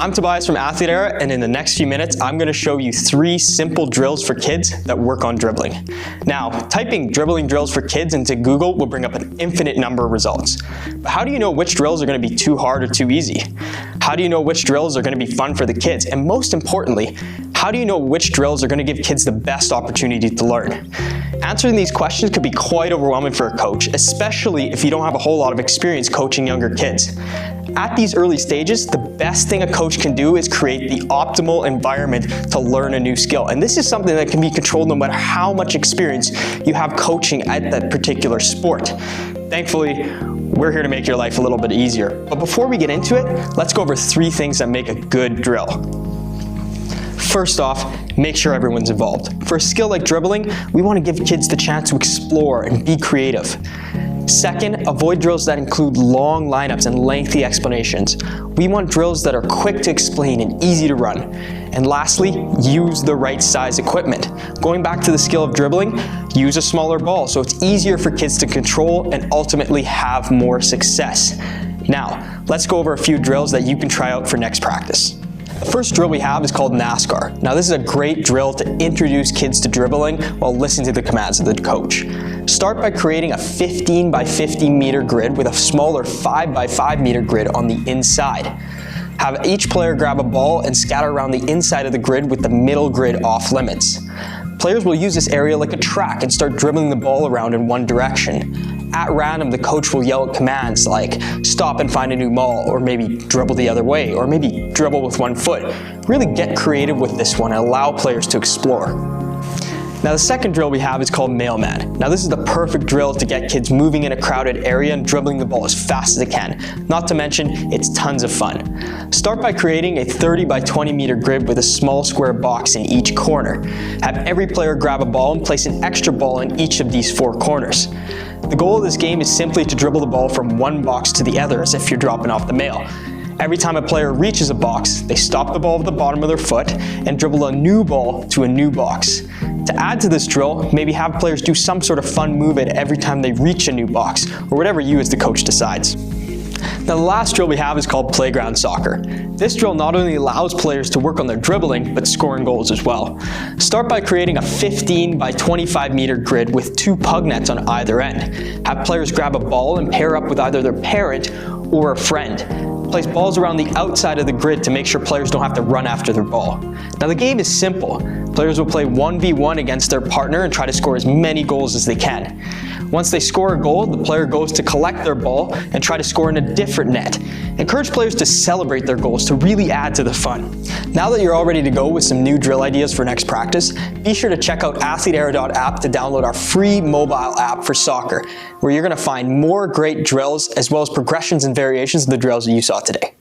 I'm Tobias from Athlete Era, and in the next few minutes, I'm going to show you 3 simple drills for kids that work on dribbling. Now, typing dribbling drills for kids into Google will bring up an infinite number of results. But how do you know which drills are going to be too hard or too easy? How do you know which drills are going to be fun for the kids? And most importantly, how do you know which drills are going to give kids the best opportunity to learn? Answering these questions could be quite overwhelming for a coach, especially if you don't have a whole lot of experience coaching younger kids. At these early stages, the best thing a coach can do is create the optimal environment to learn a new skill. And this is something that can be controlled no matter how much experience you have coaching at that particular sport. Thankfully, we're here to make your life a little bit easier. But before we get into it, let's go over 3 things that make a good drill. First off, make sure everyone's involved. For a skill like dribbling, we want to give kids the chance to explore and be creative. Second, avoid drills that include long lineups and lengthy explanations. We want drills that are quick to explain and easy to run. And lastly, use the right size equipment. Going back to the skill of dribbling, use a smaller ball so it's easier for kids to control and ultimately have more success. Now, let's go over a few drills that you can try out for next practice. The first drill we have is called NASCAR. Now this is a great drill to introduce kids to dribbling while listening to the commands of the coach. Start by creating a 15 by 50 meter grid with a smaller 5 by 5 meter grid on the inside. Have each player grab a ball and scatter around the inside of the grid with the middle grid off limits. Players will use this area like a track and start dribbling the ball around in one direction. At random, the coach will yell at commands like stop and find a new ball, or maybe dribble the other way, or maybe dribble with one foot. Really get creative with this one and allow players to explore. Now the second drill we have is called MAILMAN. Now this is the perfect drill to get kids moving in a crowded area and dribbling the ball as fast as they can. Not to mention, it's tons of fun. Start by creating a 30 by 20 meter grid with a small square box in each corner. Have every player grab a ball and place an extra ball in each of these 4 corners. The goal of this game is simply to dribble the ball from one box to the other as if you're dropping off the mail. Every time a player reaches a box, they stop the ball with the bottom of their foot and dribble a new ball to a new box. To add to this drill, maybe have players do some sort of fun move at every time they reach a new box, or whatever you as the coach decides. Now the last drill we have is called playground soccer. This drill not only allows players to work on their dribbling, but scoring goals as well. Start by creating a 15 by 25 meter grid with 2 pug nets on either end. Have players grab a ball and pair up with either their parent or a friend. Place balls around the outside of the grid to make sure players don't have to run after their ball. Now the game is simple. Players will play 1v1 against their partner and try to score as many goals as they can. Once they score a goal, the player goes to collect their ball and try to score in a different net. Encourage players to celebrate their goals to really add to the fun. Now that you're all ready to go with some new drill ideas for next practice, be sure to check out athleteera.app to download our free mobile app for soccer, where you're going to find more great drills as well as progressions and variations of the drills that you saw today.